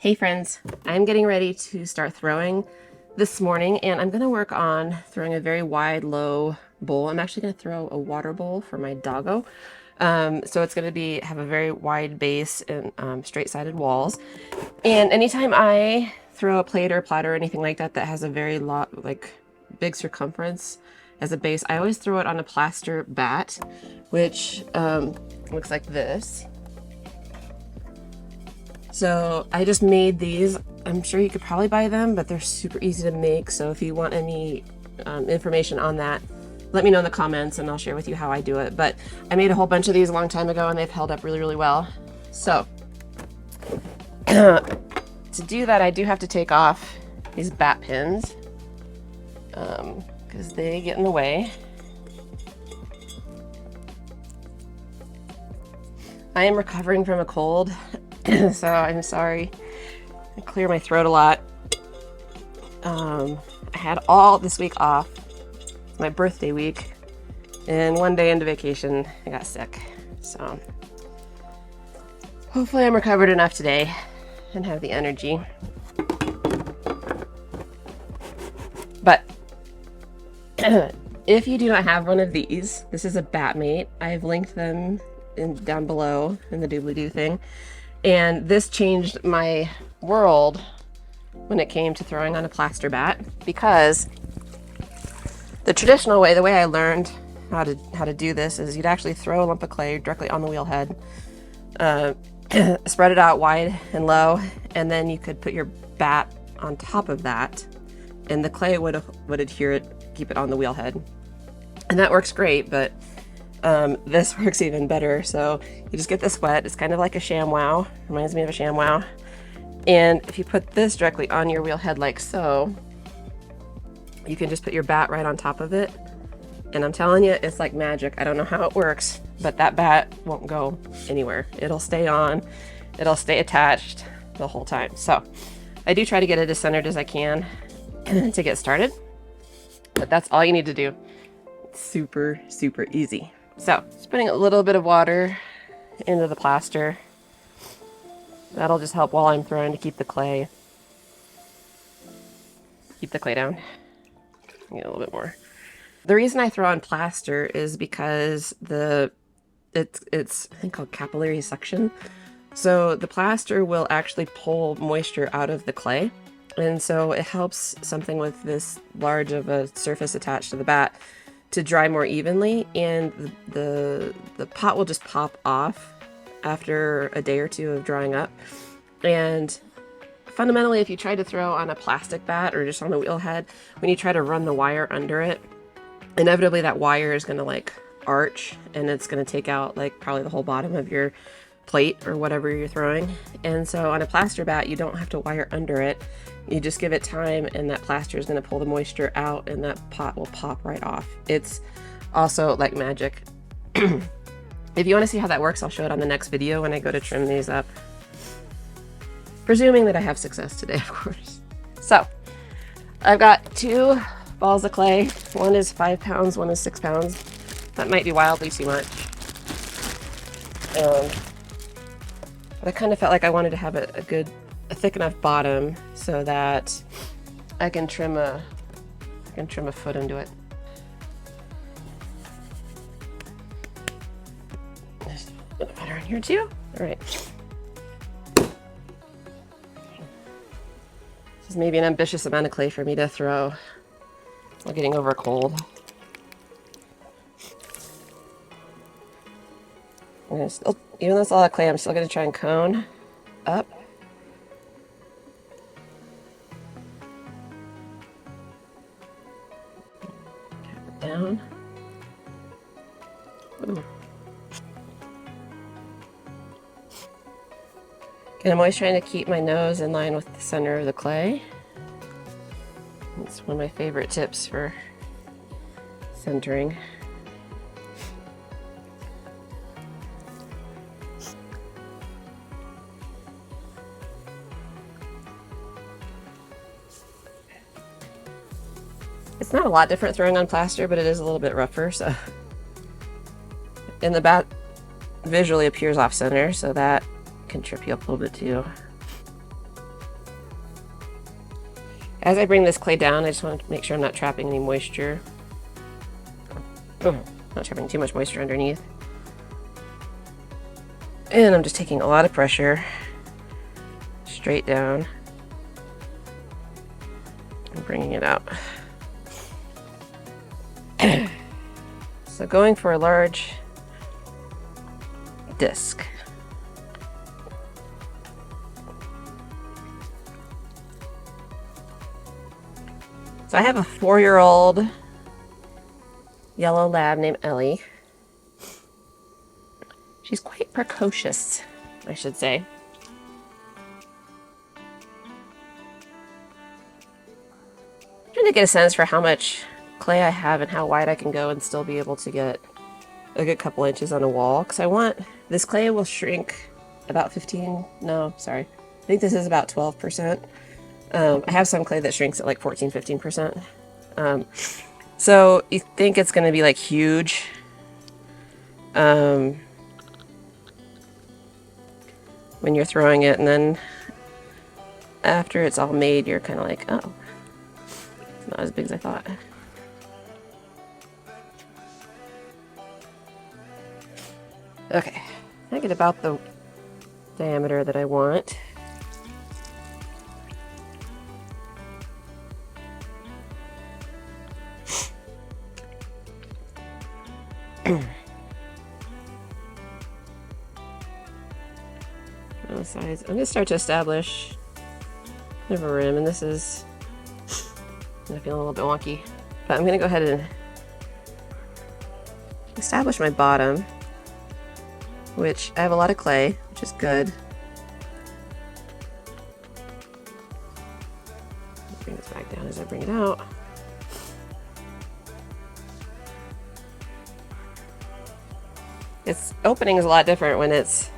Hey friends, I'm getting ready to start throwing this morning, and I'm going to work on throwing a very wide, low bowl. I'm actually going to throw a water bowl for my doggo. So it's going to have a very wide base and straight-sided walls. And anytime I throw a plate or platter or anything like that that has a very big circumference as a base, I always throw it on a plaster bat, which looks like this. So I just made these. I'm sure you could probably buy them, but they're super easy to make. So if you want any information on that, let me know in the comments and I'll share with you how I do it. But I made a whole bunch of these a long time ago and they've held up really, really well. So to do that, I do have to take off these bat pins because they get in the way. I am recovering from a cold. So I'm sorry. I clear my throat a lot. I had all this week off. It's my birthday week. And one day into vacation, I got sick. So hopefully I'm recovered enough today and have the energy. But if you do not have one of these, this is a Batmate. I've linked them down below in the doobly-doo thing. And this changed my world when it came to throwing on a plaster bat, because the traditional way, the way I learned how to do this, is you'd actually throw a lump of clay directly on the wheel head, spread it out wide and low, and then you could put your bat on top of that, and the clay would adhere it, keep it on the wheel head, and that works great. But this works even better. So you just get this wet. It's kind of like a ShamWow. Reminds me of a ShamWow. And if you put this directly on your wheel head like so, you can just put your bat right on top of it. And I'm telling you, it's like magic. I don't know how it works, but that bat won't go anywhere. It'll stay on. It'll stay attached the whole time. So I do try to get it as centered as I can to get started. But that's all you need to do. It's super, super easy. So, just putting a little bit of water into the plaster. That'll just help while I'm throwing to keep the clay down. Get a little bit more. The reason I throw on plaster is because it's I think called capillary suction. So the plaster will actually pull moisture out of the clay, and so it helps something with this large of a surface attached to the bat to dry more evenly, and the pot will just pop off after a day or two of drying up. And fundamentally, if you try to throw on a plastic bat or just on the wheel head, when you try to run the wire under it, inevitably that wire is going to like arch, and it's going to take out like probably the whole bottom of your plate or whatever you're throwing. And so on a plaster bat, you don't have to wire under it. You just give it time, and that plaster is going to pull the moisture out, and that pot will pop right off. It's also like magic. If you want to see how that works, I'll show it on the next video when I go to trim these up. Presuming that I have success today, of course. So I've got 2 balls of clay. One is 5 pounds, one is 6 pounds. That might be wildly too much. But I kind of felt like I wanted to have a thick enough bottom so that I can trim a foot into it. There's a bit better in here too. All right. This is maybe an ambitious amount of clay for me to throw while getting over a cold. Even though it's a lot of clay, I'm still going to try and cone up. Down. Ooh. And I'm always trying to keep my nose in line with the center of the clay. It's one of my favorite tips for centering. It's not a lot different throwing on plaster, but it is a little bit rougher, so. And the bat visually appears off center, so that can trip you up a little bit too. As I bring this clay down, I just want to make sure I'm not trapping any moisture. Oh, not trapping too much moisture underneath. And I'm just taking a lot of pressure straight down and bringing it out. So going for a large disc. So I have a 4-year-old yellow lab named Ellie. She's quite precocious, I should say. I'm trying to get a sense for how much clay I have and how wide I can go and still be able to get a good couple inches on a wall, because I want this clay will shrink about 15, no, sorry, I think this is about 12%. I have some clay that shrinks at like 14-15%. So you think it's going to be like huge. When you're throwing it, and then after it's all made, you're kind of like, oh, it's not as big as I thought. Okay, I get about the diameter that I want. On the sides, I'm going to start to establish kind of a rim, and this is going to feel a little bit wonky, but I'm going to go ahead and establish my bottom, which I have a lot of clay, which is good. Bring this back down as I bring it out. Its opening is a lot different when it's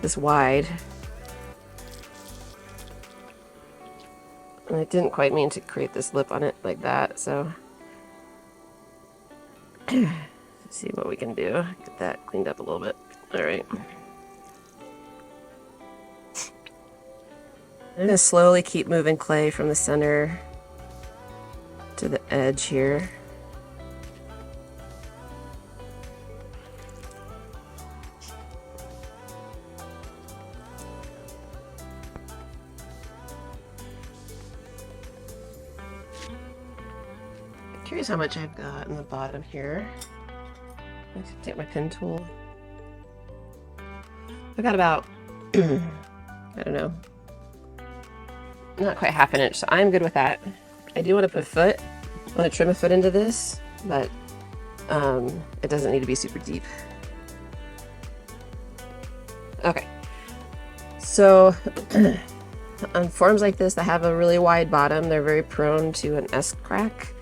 this wide. And I didn't quite mean to create this lip on it like that, so let's see what we can do. Get that cleaned up a little bit. All right. I'm going to slowly keep moving clay from the center to the edge here. Curious how much I've got in the bottom here. I can take my pen tool. I've got about, I don't know, not quite half an inch, so I'm good with that. I do want to put a foot. I want to trim a foot into this, but it doesn't need to be super deep. Okay, so on forms like this that have a really wide bottom, they're very prone to an S-crack.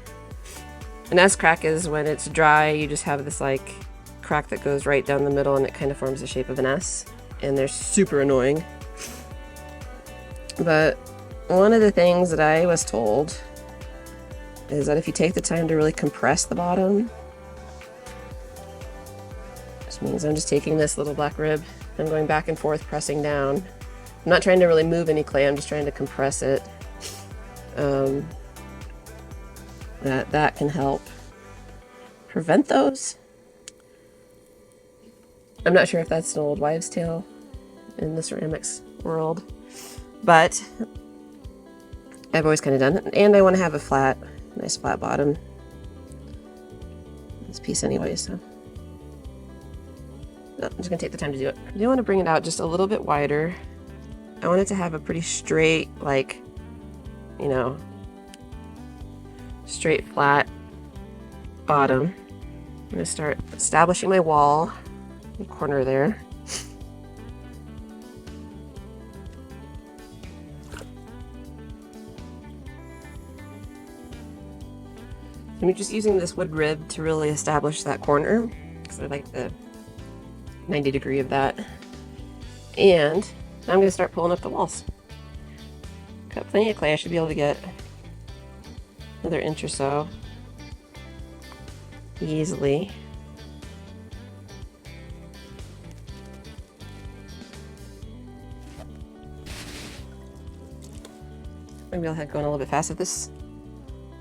An S-crack is when it's dry, you just have this like crack that goes right down the middle and it kind of forms the shape of an S, and they're super annoying. But one of the things that I was told is that if you take the time to really compress the bottom, which means I'm just taking this little black rib and going back and forth pressing down. I'm not trying to really move any clay, I'm just trying to compress it. That can help prevent those. I'm not sure if that's an old wives' tale in the ceramics world, but I've always kind of done it, and I want to have a nice flat bottom. This piece anyway, so I'm just gonna take the time to do it. I do want to bring it out just a little bit wider. I want it to have a pretty straight, like, you know, straight flat bottom. I'm going to start establishing my wall in the corner there. I'm just using this wood rib to really establish that corner, because I like the 90-degree of that. And now I'm going to start pulling up the walls. Got plenty of clay. I should be able to get another inch or so easily. Maybe I'll have going a little bit fast. If this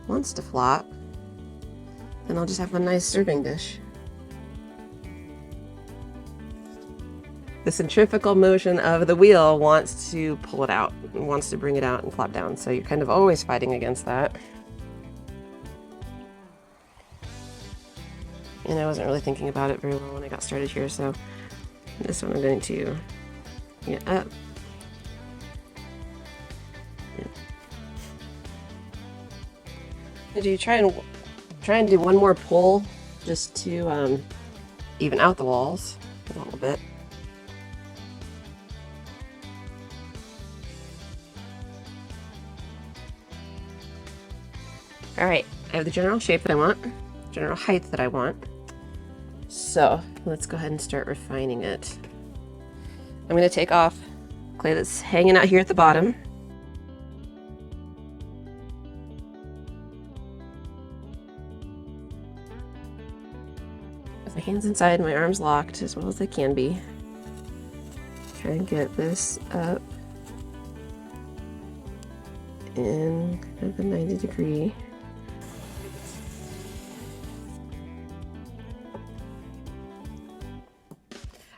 wants to flop, then I'll just have a nice serving dish. The centrifugal motion of the wheel wants to pull it out, and wants to bring it out and flop down, so you're kind of always fighting against that. And I wasn't really thinking about it very well when I got started here, so this one I'm going to get up. Yeah. Do try and do one more pull just to even out the walls a little bit. Alright, I have the general shape that I want, general height that I want. So let's go ahead and start refining it. I'm going to take off clay that's hanging out here at the bottom. With my hands inside, my arms locked as well as they can be. Try and get this up in kind of a 90-degree.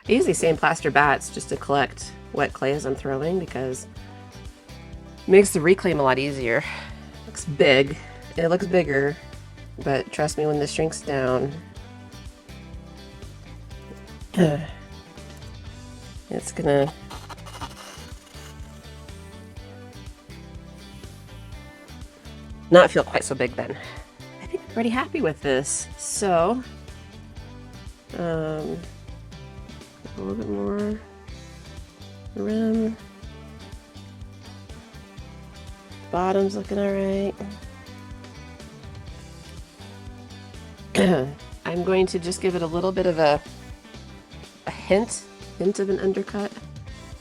I use these same plaster bats just to collect wet clay as I'm throwing because it makes the reclaim a lot easier. It looks big, it looks bigger, but trust me, when this shrinks down, it's gonna not feel quite so big then. I think I'm pretty happy with this. So, a little bit more rim. Bottom's looking alright. I'm going to just give it a little bit of a hint of an undercut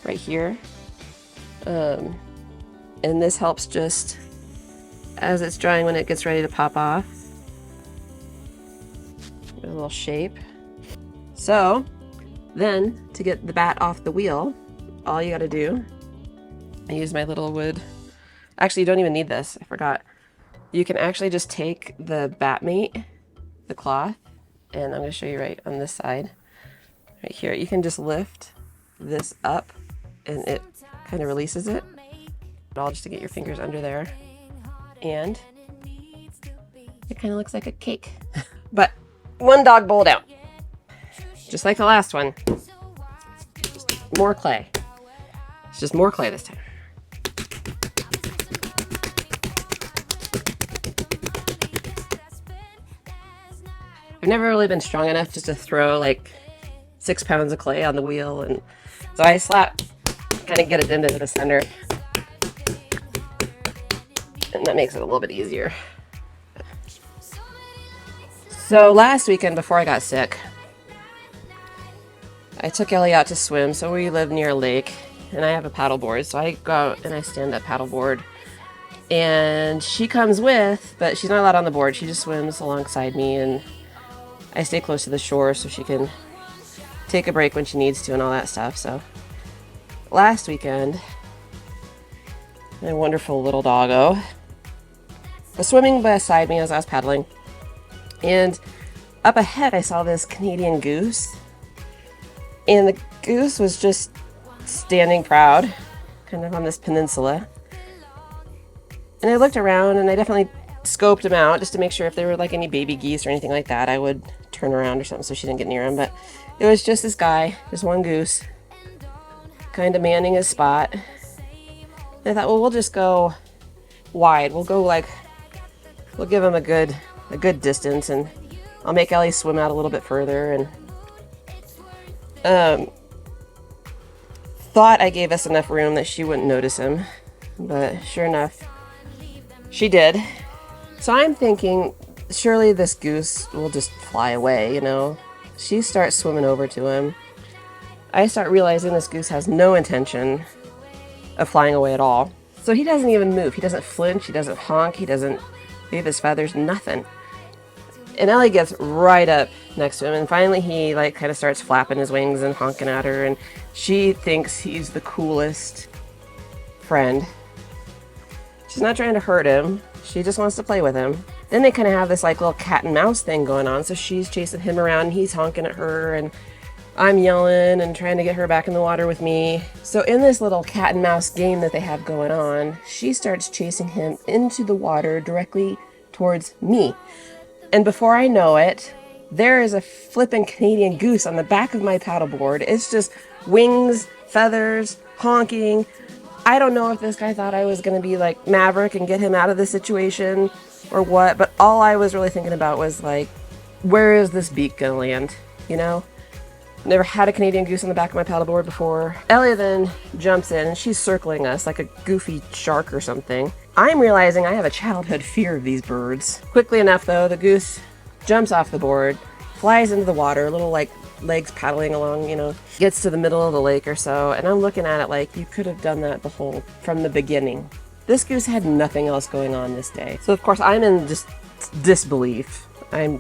right here. And this helps just as it's drying when it gets ready to pop off. Give it a little shape. So then, to get the bat off the wheel, all you gotta do, I use my little wood. Actually, you don't even need this, I forgot. You can actually just take the bat mate, the cloth, and I'm gonna show you right on this side, right here. You can just lift this up and it kind of releases it. All just to get your fingers under there. And it kind of looks like a cake. But one dog bowl down. Just like the last one. Just more clay. It's just more clay this time. I've never really been strong enough just to throw like 6 pounds of clay on the wheel, and so I slap, kind of get it into the center, and that makes it a little bit easier. So last weekend before I got sick, I took Ellie out to swim. So we live near a lake, and I have a paddleboard, so I go out and I stand up paddleboard, and she comes with, but she's not allowed on the board. She just swims alongside me, and I stay close to the shore so she can take a break when she needs to and all that stuff. So last weekend, my wonderful little doggo was swimming beside me as I was paddling, and up ahead I saw this Canadian goose, and the goose was just standing proud kind of on this peninsula, and I looked around and I definitely scoped him out just to make sure if there were like any baby geese or anything like that, I would turn around or something so she didn't get near him. But it was just this guy, just one goose, kind of manning his spot. And I thought, well, we'll just go wide. We'll go like, we'll give him a good distance, and I'll make Ellie swim out a little bit further. And thought I gave us enough room that she wouldn't notice him, but sure enough, she did. So I'm thinking, surely this goose will just fly away, you know? She starts swimming over to him. I start realizing this goose has no intention of flying away at all. So he doesn't even move. He doesn't flinch. He doesn't honk. He doesn't wave his feathers. Nothing. And Ellie gets right up next to him, and finally he like kind of starts flapping his wings and honking at her, and she thinks he's the coolest friend. She's not trying to hurt him. She just wants to play with him. Then they kind of have this like little cat and mouse thing going on. So she's chasing him around and he's honking at her and I'm yelling and trying to get her back in the water with me. So in this little cat and mouse game that they have going on, she starts chasing him into the water directly towards me. And before I know it, there is a flippin' Canadian goose on the back of my paddleboard. It's just wings, feathers, honking. I don't know if this guy thought I was going to be like Maverick and get him out of the situation or what, but all I was really thinking about was like, where is this beak going to land, you know? Never had a Canadian goose on the back of my paddleboard before. Ellie then jumps in and she's circling us like a goofy shark or something. I'm realizing I have a childhood fear of these birds. Quickly enough though, the goose jumps off the board, flies into the water, little like legs paddling along, you know, gets to the middle of the lake or so, and I'm looking at it like you could have done that from the beginning. This goose had nothing else going on this day. So of course I'm in just disbelief. I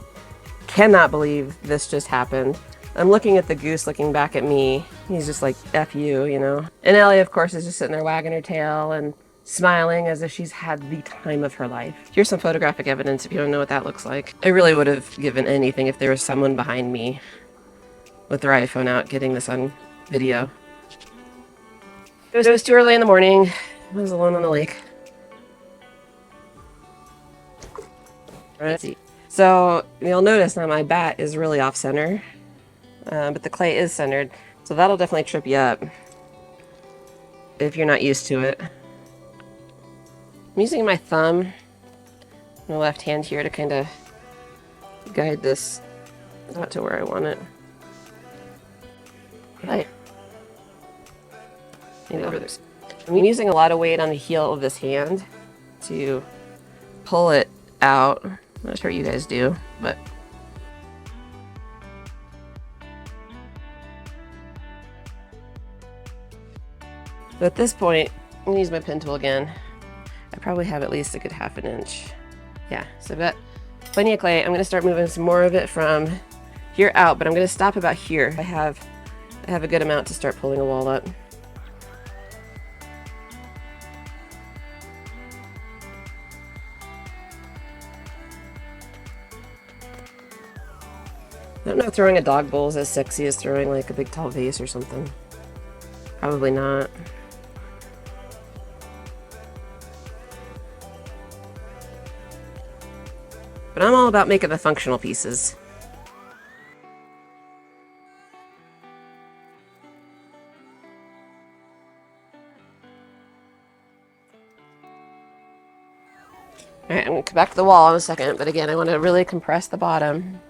cannot believe this just happened. I'm looking at the goose looking back at me. He's just like, F you, you know. And Ellie, of course, is just sitting there wagging her tail and smiling as if she's had the time of her life. Here's some photographic evidence if you don't know what that looks like. I really would have given anything if there was someone behind me with their iPhone out getting this on video. It was too early in the morning. I was alone on the lake. Let's see. So you'll notice that my bat is really off center. But the clay is centered, so that'll definitely trip you up if you're not used to it. I'm using my thumb, my left hand here to kind of guide this not to where I want it. Right. Maybe over this. I'm using a lot of weight on the heel of this hand to pull it out. I'm not sure what you guys do, but at this point, I'm going to use my pen tool again. I probably have at least a good ½ inch. Yeah, so I've got plenty of clay. I'm going to start moving some more of it from here out, but I'm going to stop about here. I have a good amount to start pulling a wall up. I don't know if throwing a dog bowl is as sexy as throwing like a big tall vase or something. Probably not. But I'm all about making the functional pieces. Alright, I'm going to come back to the wall in a second, but again, I want to really compress the bottom.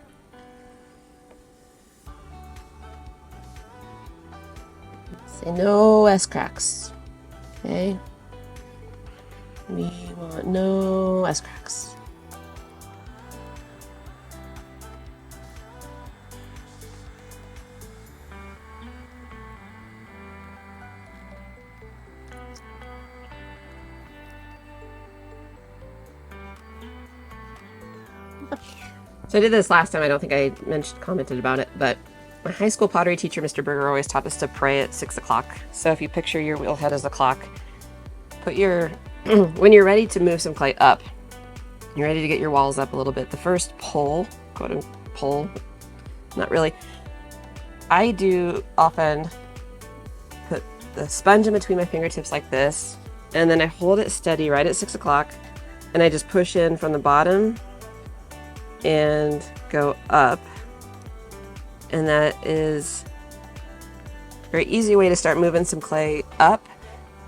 Say no S-cracks. Okay? We want no S-cracks. So I did this last time. I don't think I commented about it, but my high school pottery teacher, Mr. Berger, always taught us to pray at 6 o'clock. So if you picture your wheel head as a clock, put your, when you're ready to move some clay up, you're ready to get your walls up a little bit. The first pull, quote unquote, pull, not really. I do often put the sponge in between my fingertips like this, and then I hold it steady right at 6 o'clock, and I just push in from the bottom and go up. And that is a very easy way to start moving some clay up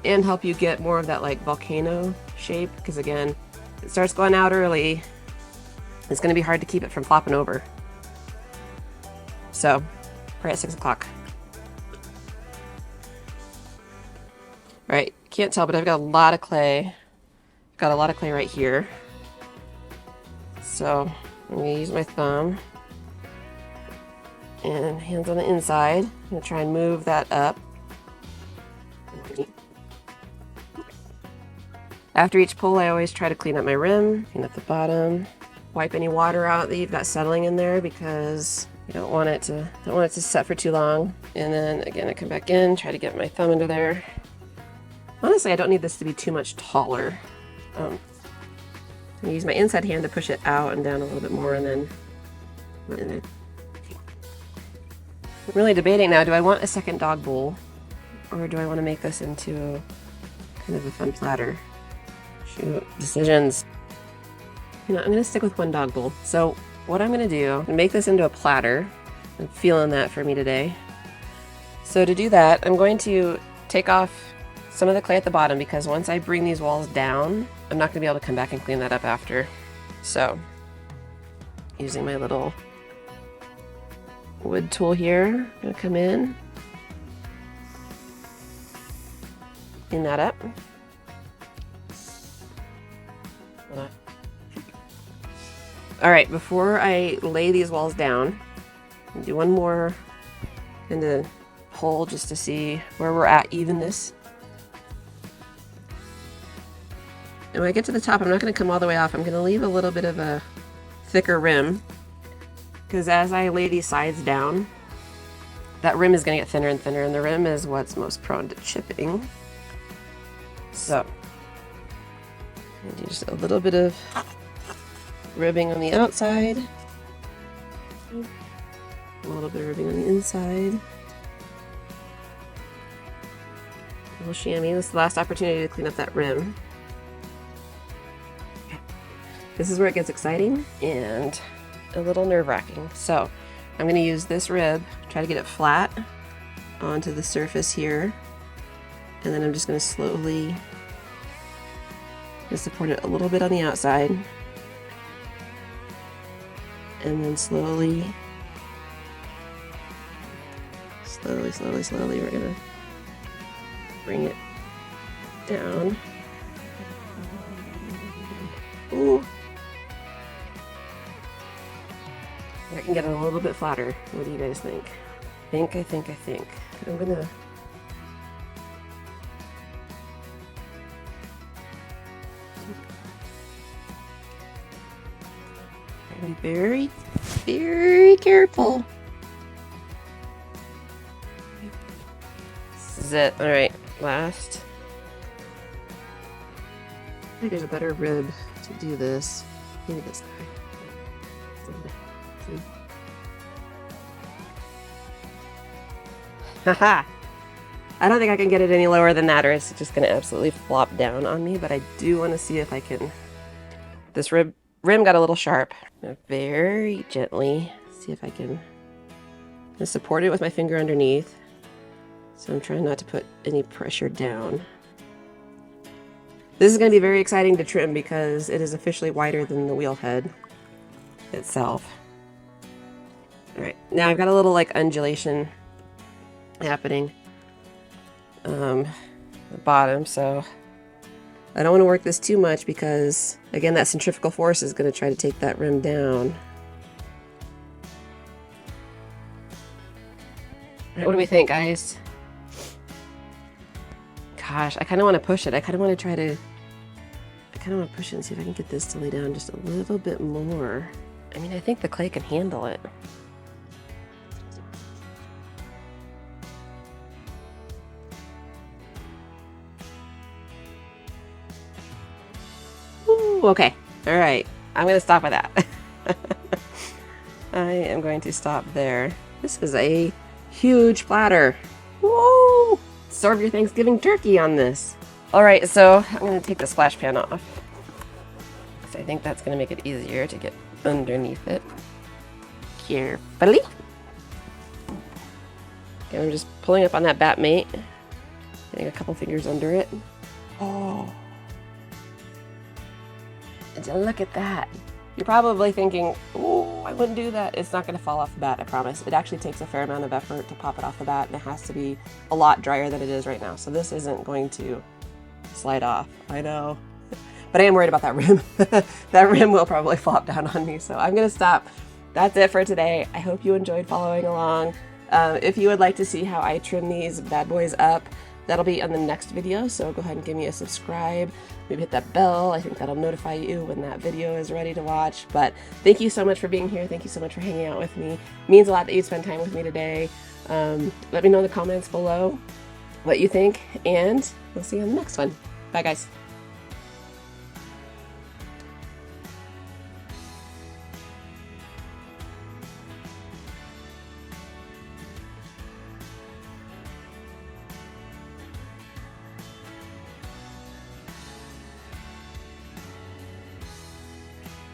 and help you get more of that like volcano shape, because again, it starts going out early, it's going to be hard to keep it from flopping over. So pray at 6 o'clock. Right, can't tell, but I've got a lot of clay. I've got a lot of clay right here. So I'm going to use my thumb and hands on the inside. I'm going to try and move that up. After each pull, I always try to clean up my rim, clean up the bottom, wipe any water out that you've got settling in there because you don't want it to set for too long. And then again, I come back in, try to get my thumb under there. Honestly, I don't need this to be too much taller. I'm gonna use my inside hand to push it out and down a little bit more, and then I'm really debating now, do I want a second dog bowl, or do I want to make this into kind of a fun platter? Shoot, decisions. You know, I'm gonna stick with one dog bowl. So what I'm gonna do, make this into a platter. I'm feeling that for me today. So to do that, I'm going to take off some of the clay at the bottom, because once I bring these walls down, I'm not gonna be able to come back and clean that up after. So using my little wood tool here, I'm gonna come in, clean that up. All right, before I lay these walls down, I'll do one more kind of pull just to see where we're at evenness. And when I get to the top, I'm not going to come all the way off. I'm going to leave a little bit of a thicker rim, because as I lay these sides down, that rim is going to get thinner and thinner, and the rim is what's most prone to chipping. So I'm do just a little bit of ribbing on the outside, a little bit of ribbing on the inside. A little chamois. This is the last opportunity to clean up that rim. Okay. This is where it gets exciting and a little nerve-wracking. So I'm going to use this rib, try to get it flat onto the surface here, and then I'm just going to slowly just support it a little bit on the outside, and then slowly, we're gonna bring it down. Ooh. I can get it a little bit flatter. What do you guys think? I think. I'm gonna be very, very careful. This is it. All right, last. I think there's a better rib to do this. Maybe this guy. Haha! I don't think I can get it any lower than that, or it's just going to absolutely flop down on me, but I do want to see if I can. This rim got a little sharp. Very gently see if I can support it with my finger underneath. So I'm trying not to put any pressure down. This is going to be very exciting to trim because it is officially wider than the wheel head itself. Alright, now I've got a little like undulation happening at the bottom, so I don't want to work this too much because, again, that centrifugal force is going to try to take that rim down. What do we think, guys? Gosh, I kind of want to push it. I kind of want to push it and see if I can get this to lay down just a little bit more. I mean, I think the clay can handle it. Ooh, okay. All right. I'm going to stop with that. I am going to stop there. This is a huge platter. Woo! Serve your Thanksgiving turkey on this. All right, so I'm going to take the splash pan off. So I think that's going to make it easier to get underneath it. Carefully. Okay, I'm just pulling up on that bat mate. Getting a couple fingers under it. Oh. Look at that. You're probably thinking, oh, I wouldn't do that. It's not going to fall off the bat, I promise. It actually takes a fair amount of effort to pop it off the bat, and it has to be a lot drier than it is right now. So this isn't going to slide off. I know. But I am worried about that rim. That rim will probably flop down on me, so I'm going to stop. That's it for today. I hope you enjoyed following along. If you would like to see how I trim these bad boys up, that'll be on the next video, so go ahead and give me a subscribe. Maybe hit that bell. I think that'll notify you when that video is ready to watch. But thank you so much for being here. Thank you so much for hanging out with me. It means a lot that you spend time with me today. Let me know in the comments below what you think, and we'll see you on the next one. Bye, guys.